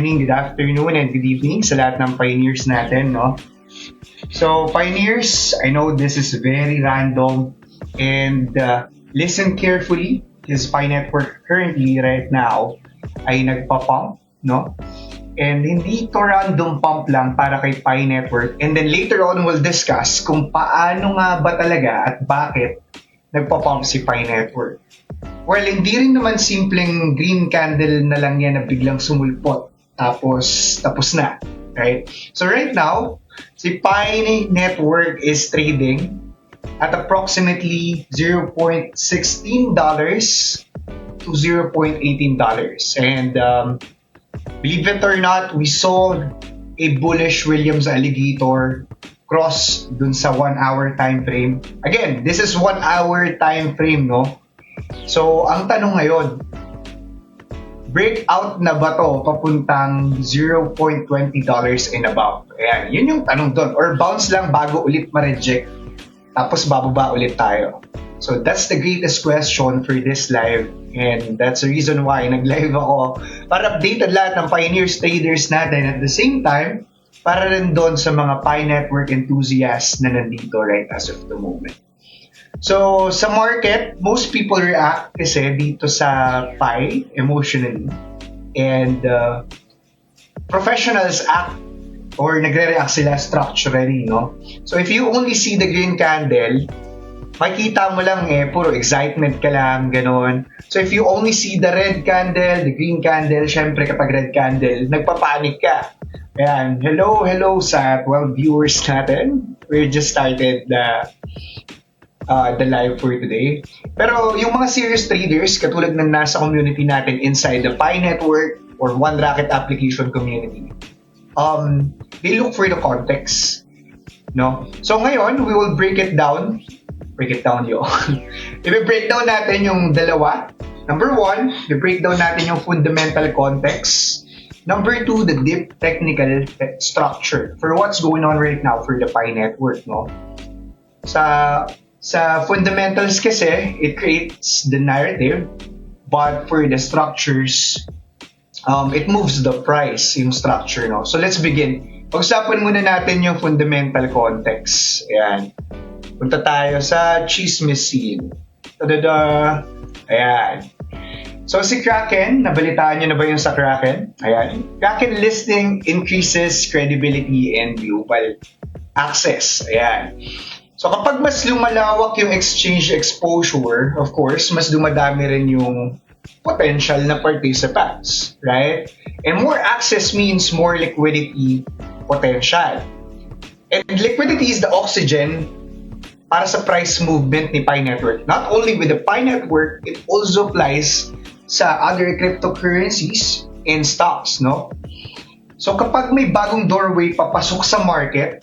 morning, good afternoon, and good evening sa lahat ng pioneers natin, no? So, pioneers, I know this is very random and listen carefully because Pi Network currently right now ay nagpa-pump, no? And hindi ito random pump lang para kay Pi Network. And then later on, we'll discuss kung paano nga ba talaga at bakit nagpa-pump si Pi Network. Well, hindi rin naman simpleng green candle na lang yan na biglang sumulpot. Tapos na. Right? So right now, si Pi Network is trading at approximately $0.16 to $0.18. And believe it or not, we saw a bullish Williams alligator cross dun sa 1 hour time frame. Again, this is 1 hour time frame, no? So, ang tanong ngayon, breakout na ba to papuntang $0.20 and above? Ayan, yun yung tanong doon. Or bounce lang bago ulit ma-reject, tapos bababa ulit tayo. So, that's the greatest question for this live. And that's the reason why nag-live ako para updated lahat ng pioneers traders natin at the same time para rin doon sa mga Pi Network enthusiasts na nandito right as of the moment. So, sa market, most people react kasi dito sa Pi emotionally. And professionals act or nagre-react sila structurally, no? So, if you only see the green candle, makikita mo lang puro excitement ka lang, ganon. So, if you only see the red candle, the green candle, syempre kapag red candle, nagpapanik ka. Ayan, hello sa 12 viewers natin. We just started the live for today. Pero yung mga serious traders, katulad ng nasa community natin inside the Pi Network or One Racket application community, they look for the context. No? So ngayon, we will break it down yo. I-break down natin yung dalawa. Number 1, i-break down natin yung fundamental context. Number 2, the deep technical structure for what's going on right now for the Pi Network, no? Sa fundamentals kasi, it creates the narrative, but for the structures, it moves the price, yung structure, no? So let's begin. Pag-usapan muna natin yung fundamental context. Ayan. Punta tayo sa chismis scene. Tadada! Ayan. So si Kraken, nabalitaan nyo na ba yung sa Kraken? Ayan. Kraken listing increases credibility and global access. Ayan. So kapag mas lumalawak yung exchange exposure, of course, mas dumadami rin yung potential na participants, right? And more access means more liquidity potential. And liquidity is the oxygen para sa price movement ni Pi Network. Not only with the Pi Network, it also applies sa other cryptocurrencies and stocks, no? So kapag may bagong doorway papasok sa market,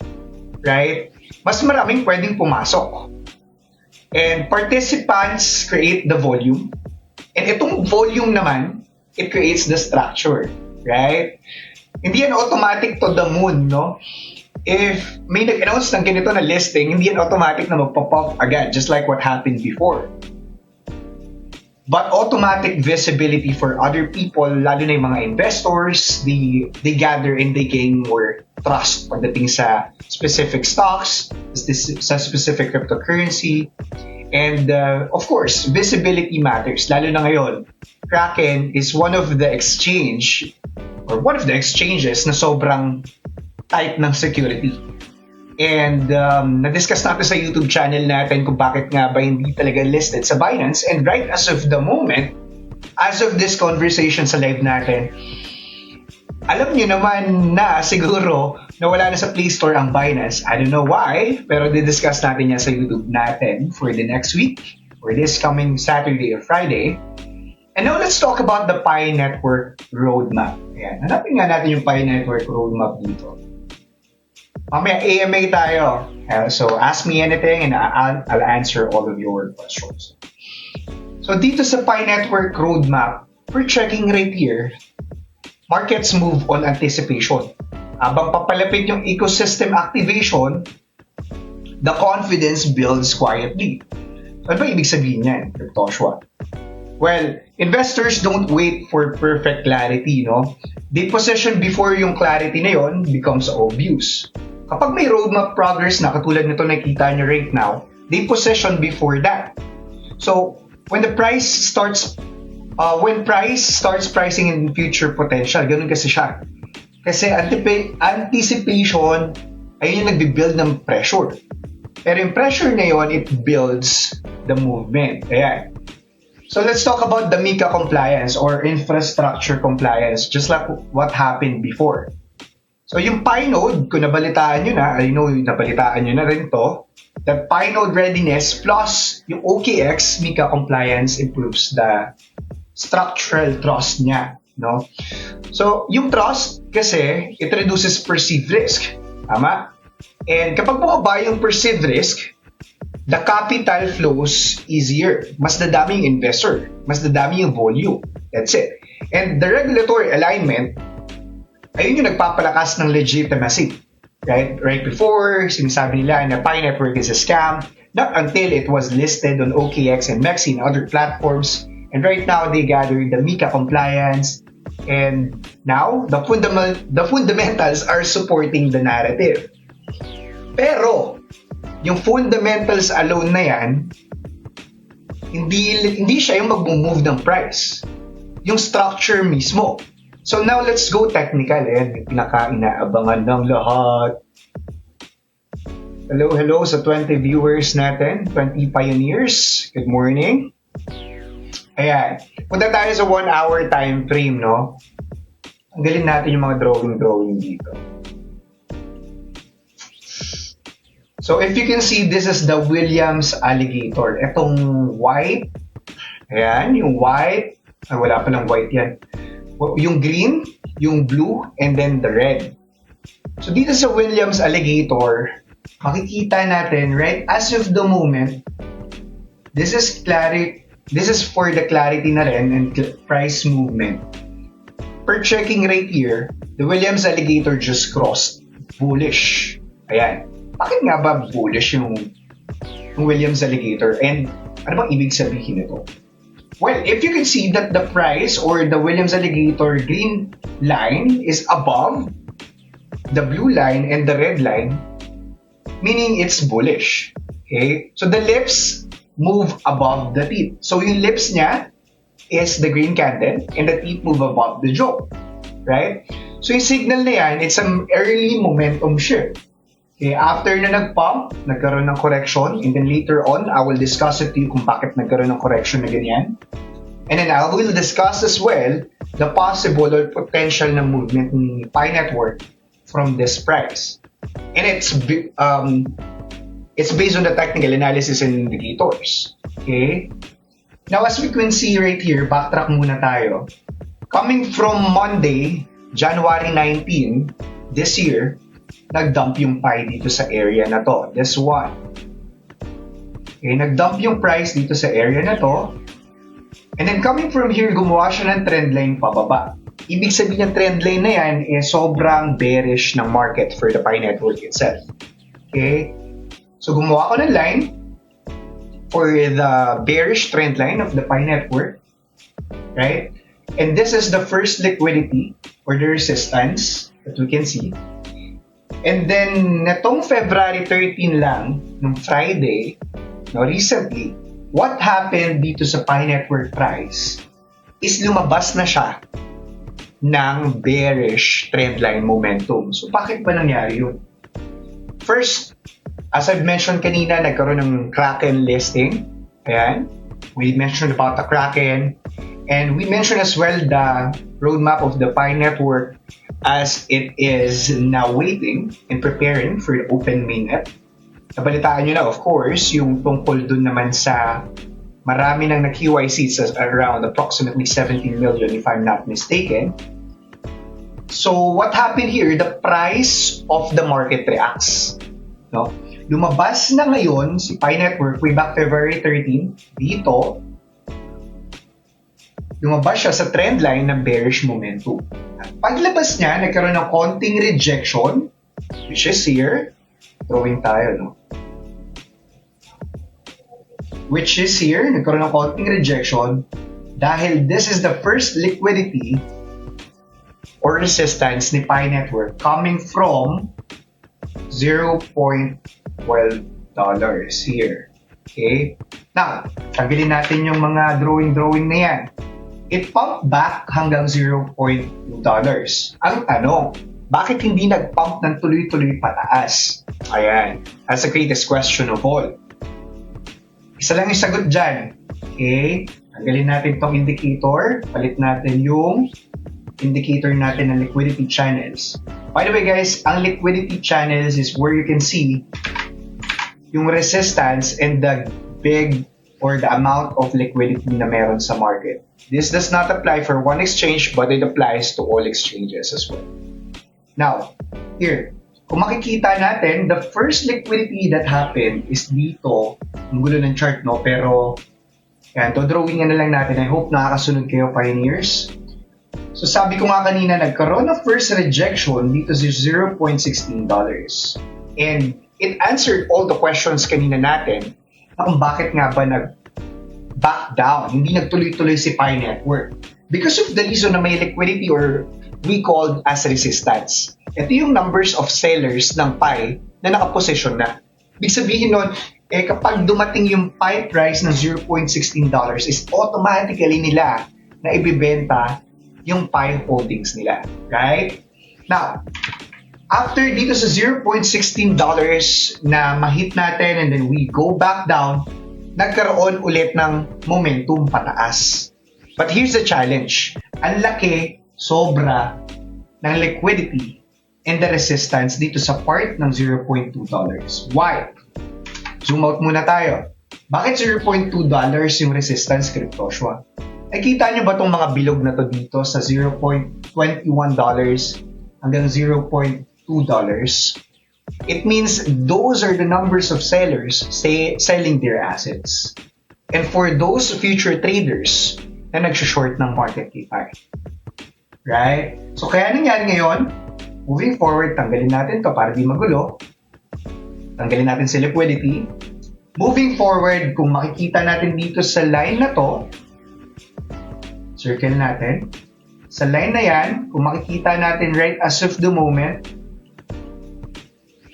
right, mas maraming pwedeng pumasok. And participants create the volume. And itong volume naman, it creates the structure, right? Hindi yan automatic to the moon, no? If may nag-announce ng ganito na listing, hindi yan automatic na magpop-up agad, just like what happened before. But automatic visibility for other people, lalo na yung mga investors, they gather and they gain more trust pagdating sa specific stocks, sa specific cryptocurrency. And of course, visibility matters, lalo na ngayon. Kraken is one of the exchanges na sobrang type ng security. And na-discuss natin sa YouTube channel natin kung bakit nga ba hindi talaga listed sa Binance. And right as of the moment, as of this conversation sa live natin, alam niyo naman na siguro na wala na sa Play Store ang Binance. I don't know why, pero di-discuss natin yan sa YouTube natin for the next week or this coming Saturday or Friday. And now let's talk about the Pi Network roadmap. Ayan, hanapin nga natin yung Pi Network roadmap dito. Mamaya AMA tayo. So ask me anything and I'll answer all of your questions. So dito sa Pi Network roadmap, we're checking right here. Markets move on anticipation. Habang papalapit yung ecosystem activation, the confidence builds quietly. Ano ba ibig sabihin niyan, Cryptoshua? Well, investors don't wait for perfect clarity, no? They position before yung clarity na yon becomes obvious. Kapag may roadmap progress na katulad nito nakita nyo right now, they position before that. So, when price starts pricing in future potential, ganun kasi siya. Kasi anticipation, ayun yung nagbe-build ng pressure. Pero yung pressure na yun, it builds the movement. Ayan. So let's talk about the MiCA compliance or infrastructure compliance, just like what happened before. So yung Pinode, kung nabalitaan nyo na, I know nabalitaan nyo na rin to, the Pinode readiness plus yung OKX MiCA compliance improves the structural trust niya. No? So yung trust kasi, it reduces perceived risk. Tama? And kapag bumaba yung perceived risk, the capital flows easier. Mas dadami yung investor. Mas dadami yung volume. That's it. And the regulatory alignment, ayun yung nagpapalakas ng legitimacy. Right before, sinasabi nila na Pi Network is a scam, not until it was listed on OKX and MEXC and other platforms. And right now, they gather the MiCA compliance. And now, the fundamentals are supporting the narrative. Pero, yung fundamentals alone na yan, hindi siya yung mag-move ng price. Yung structure mismo. So now let's go technical. Yung pinaka-inaabangan ng lahat. Hello sa 20 viewers natin, 20 pioneers. Good morning. Ayan. Punta tayo sa 1 hour time frame, no? Ang galing natin yung mga drawing dito. So if you can see, this is the Williams alligator. Itong white, ayan, yung white, wala pa lang white yan. Yung green, yung blue, and then the red. So dito sa Williams alligator, makikita natin, right, as of the moment, this is for the clarity na rin and price movement. Per checking right here, the Williams alligator just crossed bullish. Ayan. Bakit nga ba bullish yung Williams alligator? And ano bang ibig sabihin nito? Well, if you can see that the price or the Williams alligator green line is above the blue line and the red line, meaning it's bullish. Okay? So the lips move above the teeth. So yung lips niya is the green candle and the teeth move above the jaw. Right? So yung signal na yan, it's an early momentum shift. Okay, after na nag-pump, nagkaroon ng correction, and then later on, I will discuss it to you kung bakit nagkaroon ng correction na ganyan. And then I will discuss as well the possible or potential na movement ni Pi Network from this price. And it's based on the technical analysis and indicators. Okay? Now, as we can see right here, backtrack muna tayo. Coming from Monday, January 19, this year, nag-dump yung Pi dito sa area na to. This one. Okay, nag-dump yung price dito sa area na to. And then coming from here, gumawa siya ng trend line pababa. Ibig sabihin ng trend line na yan sobrang bearish ng market for the Pi Network itself. Okay? So gumawa ko ng line for the bearish trend line of the Pi Network. Right? And this is the first liquidity or the resistance that we can see. And then, netong February 13 lang, nung Friday, recently, what happened dito sa Pi Network price is lumabas na siya ng bearish trendline momentum. So, bakit ba nangyari yun? First, as I've mentioned kanina, nagkaroon ng Kraken listing. Ayan. We mentioned about the Kraken. And we mentioned as well the roadmap of the Pi Network as it is now waiting and preparing for the open mainnet. Nabalitaan nyo na, of course, yung tungkol dun naman sa marami nang nag-QIC sa around approximately 17 million if I'm not mistaken. So what happened here, the price of the market reacts. No? Lumabas na ngayon si Pi Network way back February 13 dito. Lumabas siya sa trend line ng bearish momentum. Paglabas niya, nagkaroon ng konting rejection, which is here. Drawing tayo, no? Which is here, nagkaroon ng konting rejection. dahil this is the first liquidity or resistance ni Pi Network coming from $0.12 here. Okay? Now, tanggalin natin yung mga drawing na yan. It pumped back hanggang $0.2. Ang tanong, bakit hindi nag-pump ng tuloy-tuloy pataas? Ayan, that's the greatest question of all. Isa lang yung sagot dyan. Okay? Tanggalin natin tong indicator. Palit natin yung indicator natin ng liquidity channels. By the way guys, ang liquidity channels is where you can see yung resistance and the big or the amount of liquidity na meron sa market. This does not apply for one exchange but it applies to all exchanges as well. Now, here, kung makikita natin, the first liquidity that happened is dito. Ang gulo ng chart, no? Pero, yan, drawing na lang natin. I hope nakakasunod kayo, pioneers. So sabi ko nga kanina, nagkaroon ng first rejection dito sa $0.16. And it answered all the questions kanina natin na kung bakit nga ba nag-back down, hindi nagtuloy-tuloy si Pi Network. Because of the reason na may liquidity or we called as resistance. Ito yung numbers of sellers ng Pi na nakaposisyon na. Ibig sabihin nun, kapag dumating yung Pi price ng $0.16 is automatically nila na ibibenta yung Pi holdings nila, right? Now, after dito sa $0.16 na ma-hit natin and then we go back down, nagkaroon ulit ng momentum pataas. But here's the challenge. Ang laki, sobra, ng liquidity and the resistance dito sa part ng $0.2. Why? Zoom out muna tayo. Bakit $0.2 yung resistance, Cryptoshua? Nakita nyo ba itong mga bilog na to dito sa $0.21 hanggang $0.2? It means those are the numbers of sellers selling their assets. And for those future traders na nag-short ng market kay Pi. Right? So kaya nangyari ngayon, moving forward, tanggalin natin to para di magulo. Tanggalin natin si liquidity. Moving forward, kung makikita natin dito sa line na to, circle natin. Sa line na yan, kung makikita natin right as of the moment,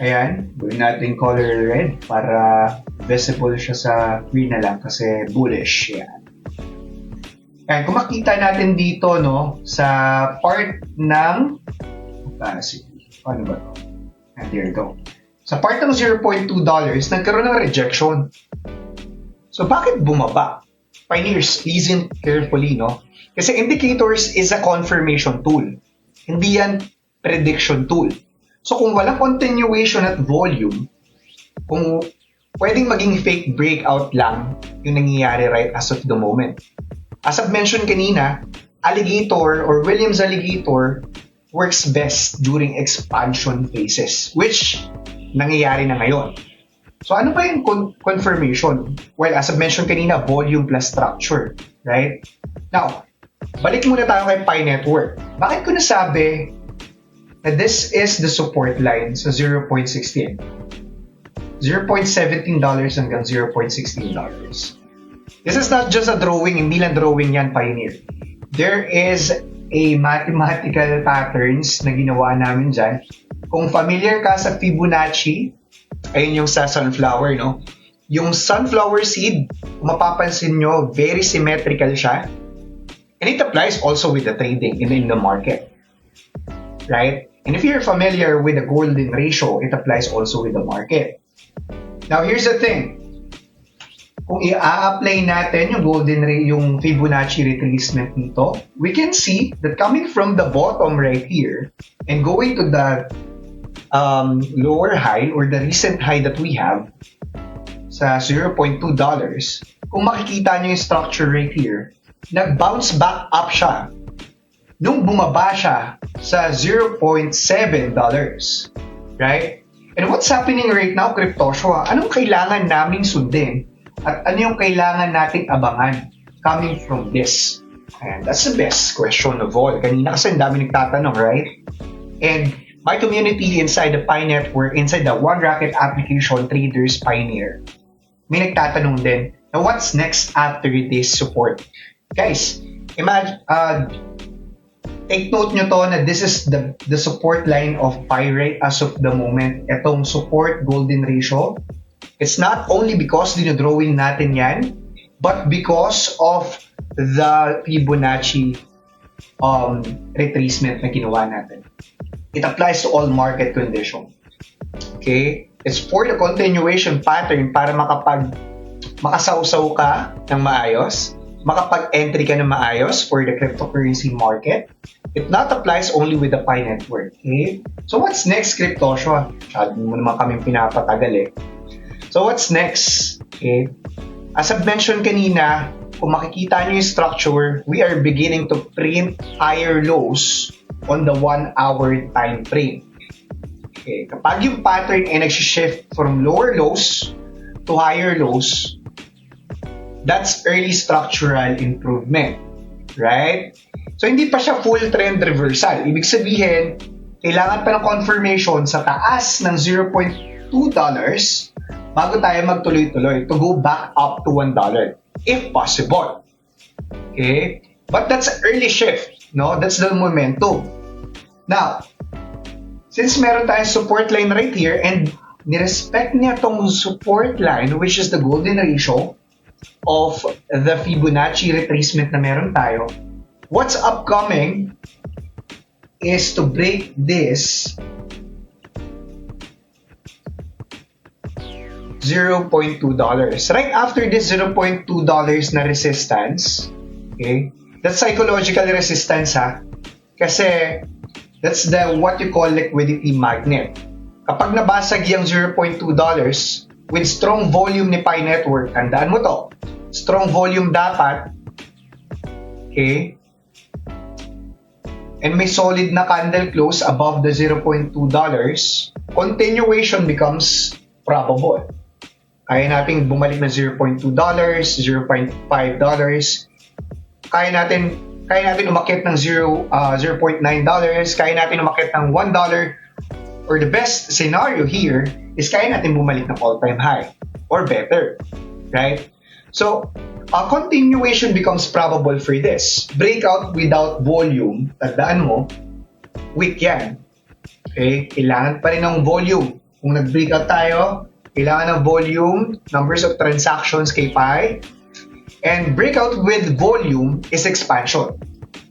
ayan, gawin natin color red para visible siya sa green na lang kasi bullish. Yan. Ayan, kung makita natin dito, no, sa part ng capacity. Paano ba ito? And there you go. Sa part ng $0.2, nagkaroon ng rejection. So, bakit bumaba? Pioneers, listen carefully, no? Kasi indicators is a confirmation tool. Hindi yan prediction tool. So, kung walang continuation at volume, kung pwedeng maging fake breakout lang yung nangyayari right as of the moment. As I've mentioned kanina, alligator or Williams alligator works best during expansion phases, which nangyayari na ngayon. So ano ba yung confirmation? Well, as I've mentioned kanina, volume plus structure, right? Now, balik muna tayo kay Pi Network. Bakit ko nasabi na this is the support line sa $0.16? $0.17 hanggang $0.16. This is not just a drawing, hindi lang drawing yan, Pioneer. There is a mathematical patterns na ginawa namin dyan. Kung familiar ka sa Fibonacci, ayun yung sa sunflower, no? Yung sunflower seed, kung mapapansin nyo, very symmetrical siya. And it applies also with the trading in the market. Right? And if you're familiar with the golden ratio, it applies also with the market. Now, here's the thing. Kung i-apply natin yung yung Fibonacci retracement dito, we can see that coming from the bottom right here and going to the lower high or the recent high that we have sa $0.2, kung makikita nyo yung structure right here, nag-bounce back up siya nung bumaba siya sa $0.7. Right? And what's happening right now, Cryptoshua? Anong kailangan naming sundin? At ano yung kailangan nating abangan coming from this? And that's the best question of all. Kanina kasi ang dami nagtatanong, right? And my community inside the Pi Network, inside the One Racket application, Traders Pioneer, may nagtatanong din, na what's next after this support? Guys, imagine, take note nyo to na this is the support line of Pyrite as of the moment. Itong support golden ratio. It's not only because dinodrawing natin yan, but because of the Fibonacci retracement na ginawa natin. It applies to all market conditions. Okay? It's for the continuation pattern para makasawsaw ka ng maayos, makapag-entry ka ng maayos for the cryptocurrency market. It not applies only with the Pi network. Okay? So what's next, Cryptosio? Masyado mo naman kaming pinapatagal eh. So what's next? Okay? As I've mentioned kanina, kung makikita nyo yung structure, we are beginning to print higher lows on the 1-hour time frame. Okay. Kapag yung pattern ay nag-shift from lower lows to higher lows, that's early structural improvement. Right? So hindi pa siya full trend reversal. Ibig sabihin, kailangan pa ng confirmation sa taas ng $0.2 bago tayo magtuloy-tuloy to go back up to $1. If possible. Okay? But that's early shift. No? That's the momentum. Now, since meron tayong support line right here and nirespect niya tong support line which is the golden ratio of the Fibonacci retracement na meron tayo, what's upcoming is to break this $0.2. Right after this $0.2 na resistance, okay, that's psychological resistance ha, kasi that's the what you call liquidity magnet. Kapag nabasag yung $0.2 with strong volume ni Pi Network, tandaan mo to, strong volume dapat, okay, and may solid na candle close above the $0.2, continuation becomes probable. Kaya natin bumalik na $0.2, $0.5. Kaya natin umakyat ng $0.9, kaya natin umakyat ng $1. Or the best scenario here is kaya natin bumalik ng all-time high or better. Right? So, a continuation becomes probable for this. Breakout without volume, tandaan mo, weak yan. Okay? Kailangan pa rin ng volume. Kung nag-breakout tayo, kailangan ng volume, numbers of transactions kay Pi, and breakout with volume is expansion.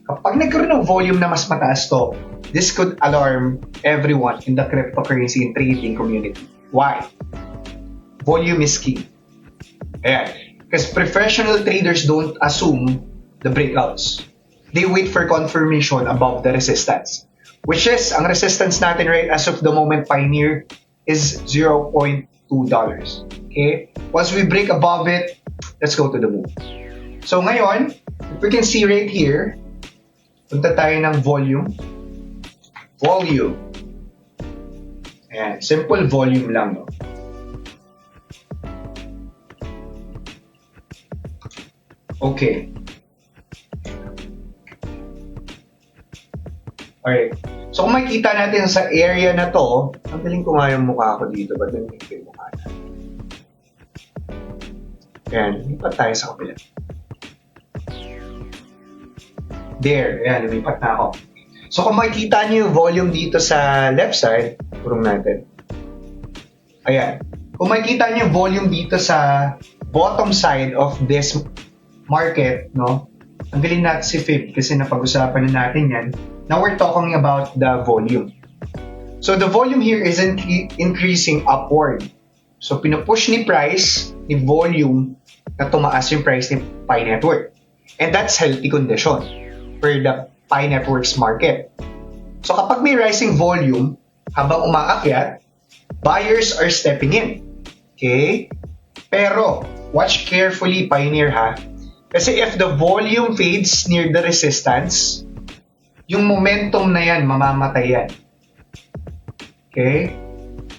Kapag nagkaroon ng volume na mas mataas to, this could alarm everyone in the cryptocurrency and trading community. Why? Volume is key. Ayan. Because professional traders don't assume the breakouts. They wait for confirmation above the resistance. Which is, ang resistance natin right as of the moment, Pioneer, is $0.2. Okay? Once we break above it, let's go to the move. So ngayon, if we can see right here, punta tayo ng volume. Volume. Ayan, simple volume lang. No? Okay. Alright. So kung makikita natin sa area na to, ang galing ko nga yung mukha ko dito. Ba't galing ko yung mukha natin? Ayan, lipat tayo sa kapila. There, ayan, lumipat na ako. So kung makikita nyo yung volume dito sa left side, kurong natin. Ayan. Kung makikita nyo yung volume dito sa bottom side of this market, no? Ang galing natin si Fib kasi napag-usapan na natin yan. Now we're talking about the volume. So the volume here is increasing upward. So pinupush ni price, ni volume, na tumaas yung price ni Pi Network. And that's healthy condition for the Pi Network's market. So kapag may rising volume, habang umaakyat, buyers are stepping in. Okay? Pero, watch carefully, Pioneer ha. Kasi if the volume fades near the resistance, yung momentum na yan, mamamatay yan. Okay?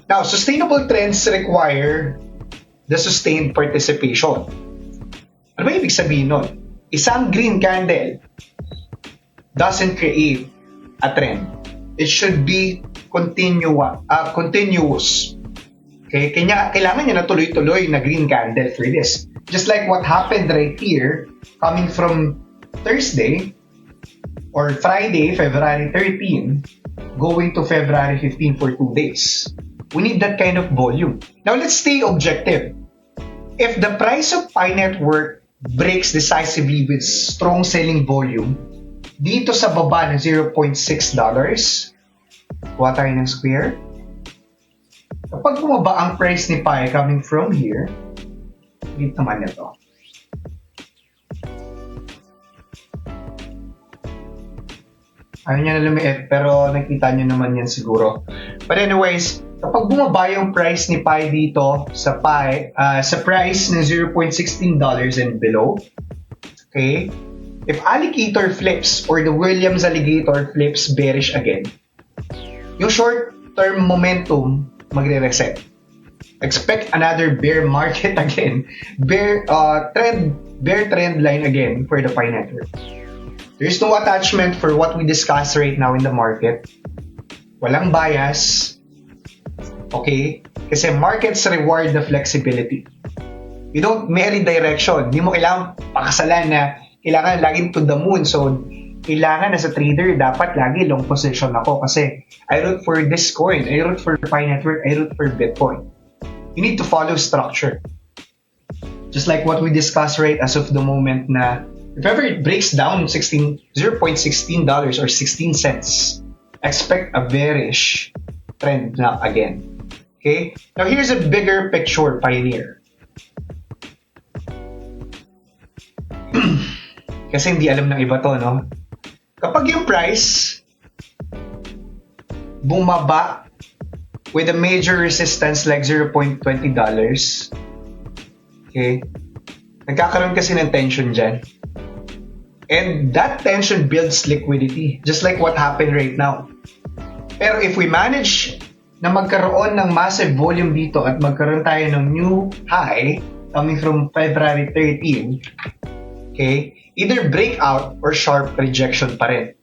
Now, sustainable trends require the sustained participation. Ano ba ibig sabihin nun? Isang green candle doesn't create a trend. It should be continuous. Okay? Kaya kailangan niya na tuloy-tuloy na green candle for this. Just like what happened right here, coming from Thursday or Friday, February 13, going to February 15 for 2 days. We need that kind of volume. Now, let's stay objective. If the price of Pi Network breaks decisively with strong selling volume, dito sa baba ng $0.6, kuha tayo ng square. Kapag bumaba ang price ni Pi coming from here, dito naman ito. Ayaw niya na lumiit, pero nakita niyo naman yan siguro. But anyways, kapag bumaba yung price ni Pi dito sa Pi, sa price ng $0.16 and below, okay, if alligator flips or the Williams alligator flips bearish again, yung short-term momentum magre-reset. Expect another bear market again, bear trend line again for the Pi Network. There's no attachment for what we discuss right now in the market. Walang bias. Okay? Kasi markets reward the flexibility. You don't marry direction. Hindi mo kailangan pakasalan na kailangan laging to the moon. So, kailangan as a trader, dapat lagi long position ako kasi I root for this coin, I root for Pi Network, I root for Bitcoin. You need to follow structure. Just like what we discussed right as of the moment na if ever it breaks down $0.16 or 16 cents, expect a bearish trend na again. Okay? Now here's a bigger picture, Pioneer. Kasi hindi alam ng iba to, no? Kapag yung price bumaba with a major resistance like $0.20, okay? Nagkakaroon kasi ng tension dyan. And that tension builds liquidity, just like what happened right now. Pero if we manage na magkaroon ng massive volume dito at magkaroon tayo ng new high coming from February 13, okay, either breakout or sharp rejection pa rin.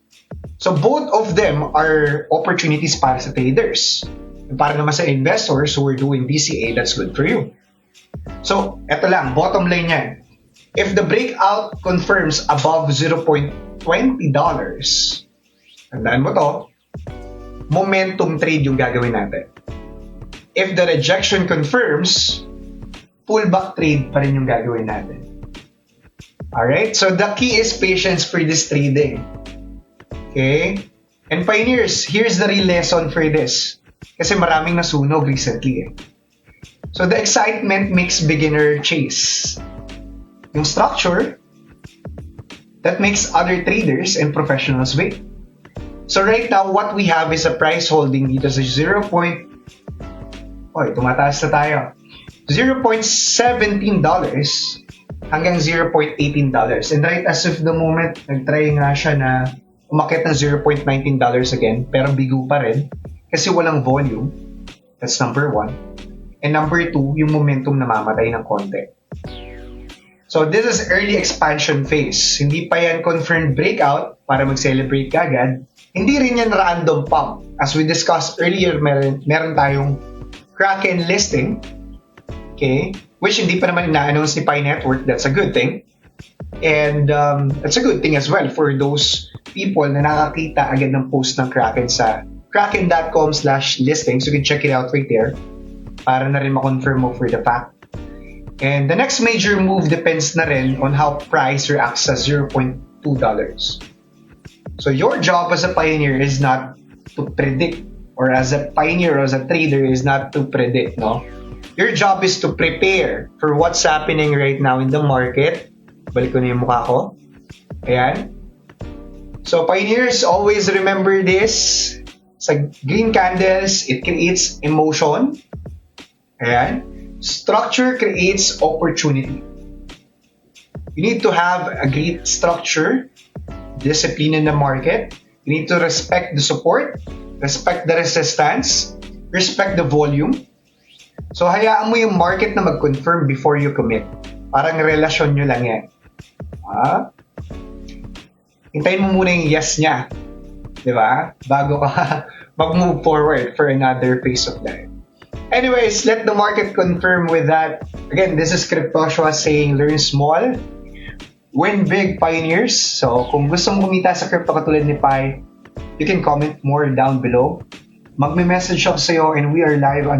So both of them are opportunities para sa traders. And para naman sa investors who are doing DCA, that's good for you. So, eto lang, bottom line yan. If the breakout confirms above $0.20, tandaan mo to, momentum trade yung gagawin natin. If the rejection confirms, pullback trade pa rin yung gagawin natin. Alright? So the key is patience for this trading. Okay? And Pioneers, here's the real lesson for this. Kasi maraming nasunog recently. So the excitement makes beginner chase. Yung structure that makes other traders and professionals wait. So right now, what we have is a price holding dito sa tumataas na tayo. $0.17 hanggang $0.18. And right as of the moment, nag-try nga siya na umakyat ng $0.19 again, pero bigo pa rin kasi walang volume. That's number one. And number two, yung momentum namamatay ng konti. So this is early expansion phase. Hindi pa yan confirmed breakout para mag-celebrate kagad. Hindi rin yan random pump. As we discussed earlier, meron tayong Kraken listing. Okay? Which hindi pa naman ina-announce ni Pi Network. That's a good thing. And that's a good thing as well for those people na nakakita agad ng post ng Kraken sa kraken.com/listings. You can check it out right there para na rin ma-confirm mo for the fact. And the next major move depends na rin on how price reacts sa $0.2. So your job as a pioneer is not to predict, or as a pioneer or as a trader is not to predict, no? Your job is to prepare for what's happening right now in the market. Balik ko na yung mukha ko. Ayan. So pioneers, always remember this. Sa green candles, it creates emotion. Ayan. Structure creates opportunity. You need to have a great structure, discipline in the market. You need to respect the support, respect the resistance, respect the volume. So hayaan mo yung market na mag-confirm before you commit. Parang relasyon nyo lang yan. Hintayin mo muna yung yes niya. Diba? Bago ka mag-move forward for another phase of life. Anyways, let the market confirm with that. Again, this is Cryptoshua saying learn small, Win big, pioneers. So, kung gusto mong kumita sa crypto katulad ni Pi, you can comment more down below. Magme-message ako sa'yo and we are live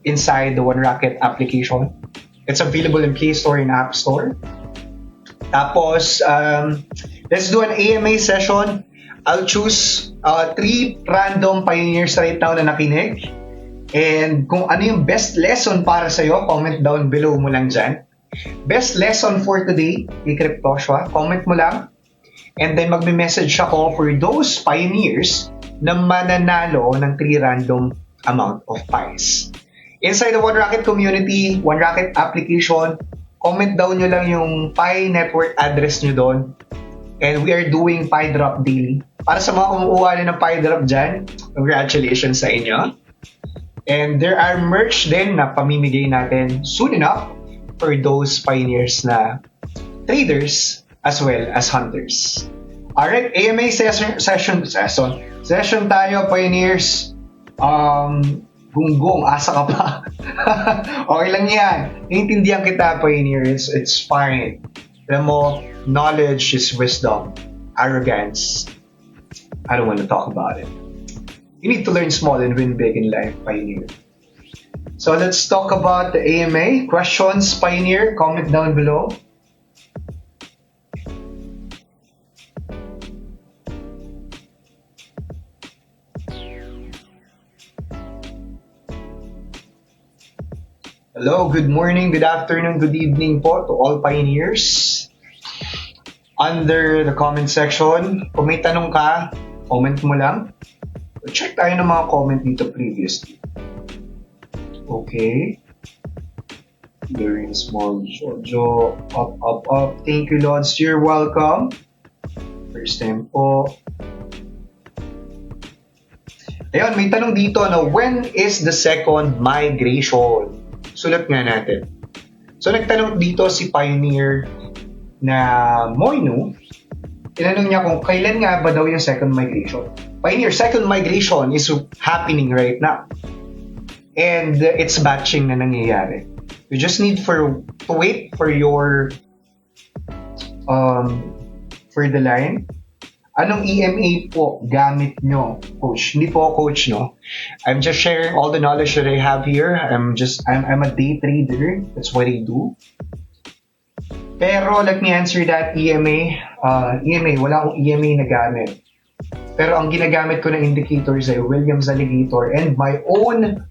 inside the OneRocket application. It's available in Play Store and App Store. Tapos, let's do an AMA session. I'll choose 3 random pioneers right now na nakinig. And kung ano yung best lesson para sa'yo, comment down below mo lang dyan. Best lesson for today, kay Cryptoshua, comment mo lang. And then magme-message ako for those pioneers na mananalo ng 3 random amount of pies. Inside the OneRocket community, OneRocket application, comment down nyo lang yung Pi network address nyo doon. And we are doing Pi Drop daily. Para sa mga kumukuha na ng Pi Drop dyan, congratulations sa inyo. And there are merch din na pamimigay natin soon enough for those pioneers na traders as well as hunters. Alright, AMA session tayo, pioneers. Gunggong, asa ka pa. Okay lang yan. Naiintindihan kita, pioneers. It's fine. Alam mo, knowledge is wisdom. Arrogance, I don't want to talk about it. You need to learn small and win big in life, pioneer. So let's talk about the AMA. Questions, pioneer, comment down below. Hello, good morning, good afternoon, good evening po to all pioneers. Under the comment section, kung may tanong ka, comment mo lang. Check tayo ng mga comment dito previously. Okay. Learn small Jojo. Up. Thank you, Lods. You're welcome. First time po. Ayun, may tanong dito na when is the second migration? Sulat nga natin. So, nagtanong dito si Pioneer na Moinu. Tinanong niya kung kailan nga ba daw yung second migration. Pioneer, second migration is happening right now. And it's batching na nangyayari. You just need to wait for your for the line. Anong EMA po gamit nyo, coach? Hindi po coach, no? I'm just sharing all the knowledge that I have here. I'm a day trader. That's what I do. Pero let me answer that EMA. Wala akong EMA na gamit. Pero ang ginagamit ko na indicators ay Williams Alligator and my own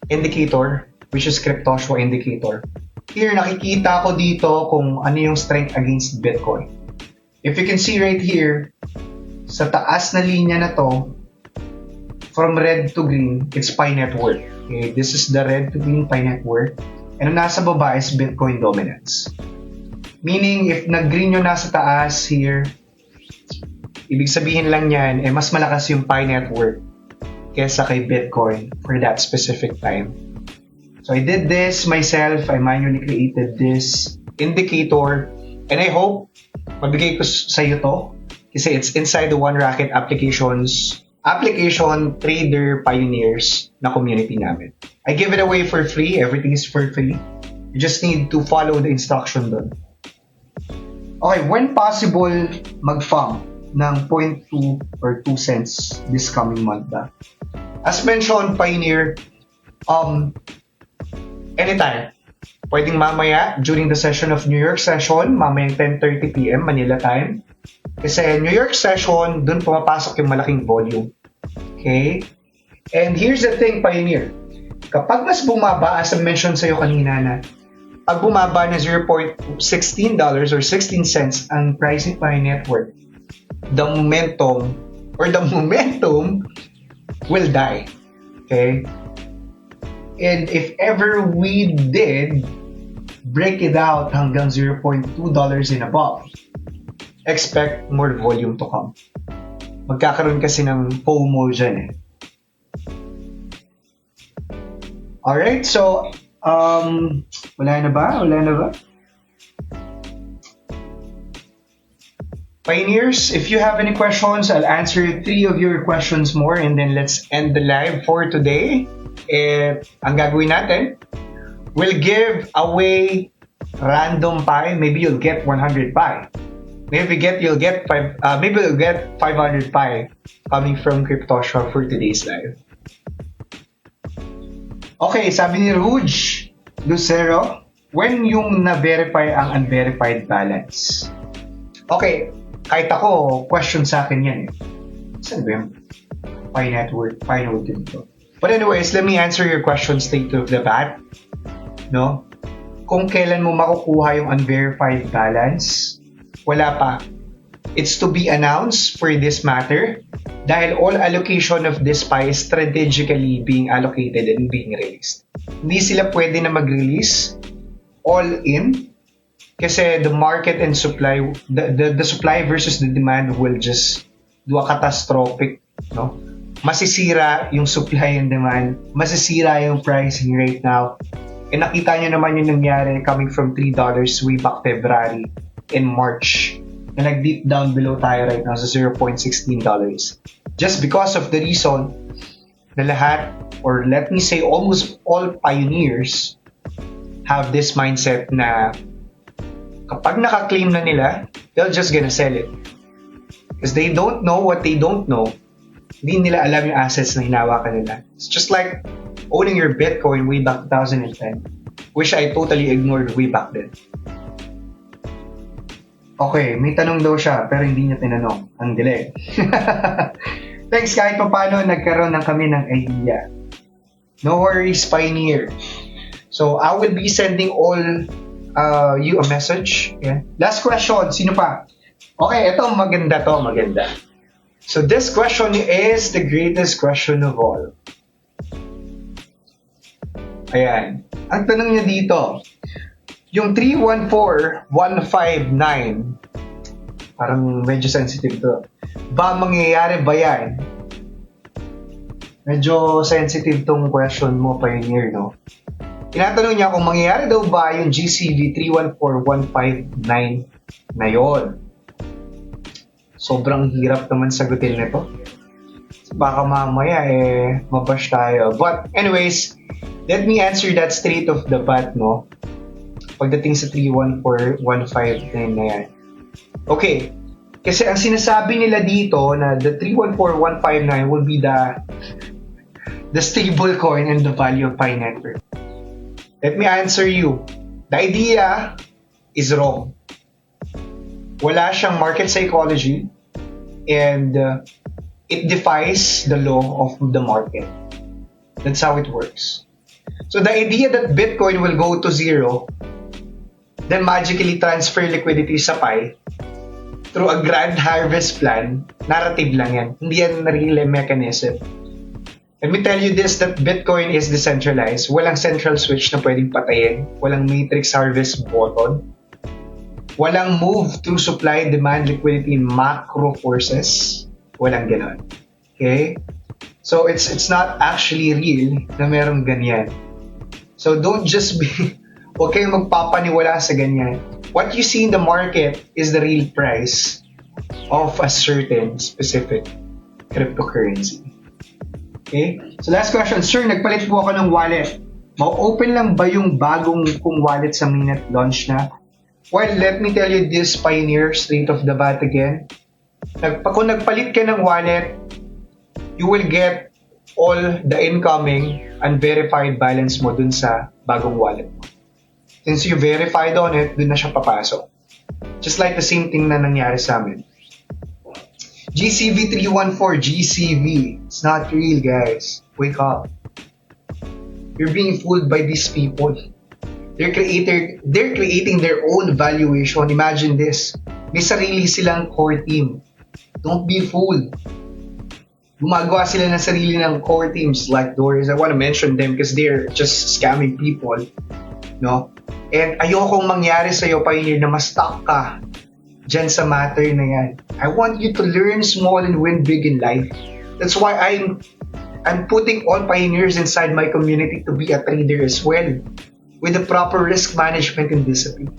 indicator, which is Cryptoshua indicator. Here, nakikita ko dito kung ano yung strength against Bitcoin. If you can see right here, sa taas na linya na to, from red to green, it's Pi Network. Okay, this is the red to green Pi Network. And ang nasa baba is Bitcoin dominance. Meaning, if nag-green yung nasa taas here, ibig sabihin lang yan, mas malakas yung Pi Network kesa kay Bitcoin for that specific time. So I did this myself. I manually created this indicator. And I hope mabigay ko sa iyo to kasi it's inside the OneRocket application trader pioneers na community namin. I give it away for free. Everything is for free. You just need to follow the instruction doon. Okay, when possible mag-FAM ng 0.2 or 2 cents this coming month ba? As mentioned, Pioneer, anytime. Pwedeng mamaya during the session of New York session, mamayang 10:30 PM Manila time. Kasi New York session, dun pumapasok yung malaking volume. Okay? And here's the thing, Pioneer. Kapag mas bumaba, as I mentioned sa'yo kanina na, pag bumaba na $0.16 or 16 cents ang price ni Pi Network, the momentum will die. Okay? And if ever we did break it out hanggang $0.2 and above, expect more volume to come. Magkakaroon kasi ng FOMO dyan eh. Alright, so, wala na ba? Pioneers, if you have any questions, I'll answer 3 of your questions more and then let's end the live for today. Ang gagawin natin, we'll give away random pie, maybe you'll get 100 pie. Maybe you'll get 500 pie coming from CryptoShop for today's live. Okay, sabi ni Rouge Lucero, when yung na-verify ang unverified balance? Okay, kahit ako, question sa akin yan eh. Saan ba yung Pi Network? Pi Node dito. But anyways, let me answer your question straight to the bat. No? Kung kailan mo makukuha yung unverified balance, wala pa. It's to be announced for this matter dahil all allocation of this pie is strategically being allocated and being released. Hindi sila pwede na mag-release all in kasi the market and supply, the supply versus the demand will just do a catastrophic, no? Masisira yung supply and demand, masisira yung pricing right now. E nakita nyo naman yung nangyari coming from $3 way back February and March na nag-deep down below tayo right now sa $0.16. Just because of the reason na lahat, or let me say almost all pioneers have this mindset na kapag naka-claim na nila, they're just gonna sell it. Because they don't know what they don't know. Hindi nila alam yung assets na hinawakan nila. It's just like owning your Bitcoin way back 2010, which I totally ignored way back then. Okay, may tanong daw siya, pero hindi niya tinanong. Ang dilig. Thanks kahit pa paano nagkaroon ng kami ng idea. No worries, Pioneer. So, I will be sending all you a message. Yeah. Last question, sino pa? Okay, ito maganda. So, this question is the greatest question of all. Ayan. Ang tanong niya dito, yung 314159, parang medyo sensitive to. Mangyayari ba yan? Medyo sensitive tong question mo, Pioneer, no? Tinatanong niya kung mangyayari daw ba yung GCV 314159 na yon. Sobrang hirap naman sagutin nito. Baka mamaya mabash tayo. But anyways, let me answer that straight off the bat, no? Pagdating sa 314159 na yan. Okay. Kasi ang sinasabi nila dito na the 314159 will be the stable coin and the value of Pi Network. Let me answer you. The idea is wrong. Wala siyang market psychology and it defies the law of the market. That's how it works. So the idea that Bitcoin will go to zero, then magically transfer liquidity sa Pi through a grand harvest plan, narrative lang yan. Hindi yan real mechanism. Let me tell you this, that Bitcoin is decentralized. Walang central switch na pwedeng patayin. Walang matrix harvest button. Walang move through supply, demand, liquidity, macro forces. Walang ganon. Okay? So, it's not actually real na merong ganyan. So, don't just be... Huwag kayong magpapaniwala sa ganyan. What you see in the market is the real price of a certain specific cryptocurrency. Okay? So, last question. Sir, nagpalit po ako ng wallet. Ma-open lang ba yung bagong kong wallet sa mainnet launch na? Well, let me tell you this, Pioneer, straight off the bat again. Kung nagpalit ka ng wallet, you will get all the incoming unverified balance mo dun sa bagong wallet mo. Since you verified on it, dun na siya papasok. Just like the same thing na nangyari sa amin. GCV314, GCV. It's not real, guys. Wake up. You're being fooled by these people. They're creating their own valuation. Imagine this. May sarili silang core team. Don't be fooled. Gumagawa sila ng sarili ng core teams like Doris. I want to mention them because they're just scamming people. No? And ayokong mangyari sa'yo, Pioneer, na ma-stuck ka dyan sa matter na yan. I want you to learn small and win big in life. That's why I'm putting all pioneers inside my community to be a trader as well, with the proper risk management and discipline.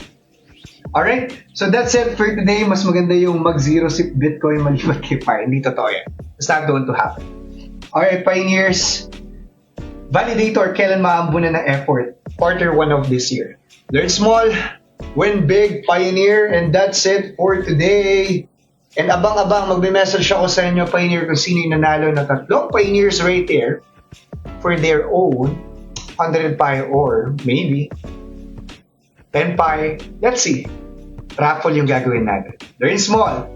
Alright? So that's it for today. Mas maganda yung mag-zero sip Bitcoin maliban kay Pi. Hindi totoo yan. It's not going to happen. Alright, pioneers. Validator, kailan maambunan ng effort? Quarter 1 of this year. Learn small, Win big, Pioneer, and that's it for today. And abang-abang, magme-message ako sa inyo, Pioneer, kung sino yung nanalo na tatlong Pioneers right there for their own 100 Pi or maybe 10 Pi. Let's see. Raffle yung gagawin natin. Learn small.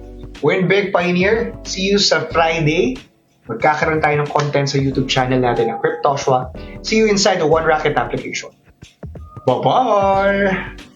Win big, Pioneer. See you sa Friday. Magkakaroon tayo ng content sa YouTube channel natin ng Cryptoshua. See you inside the One Rocket application. Bye-bye!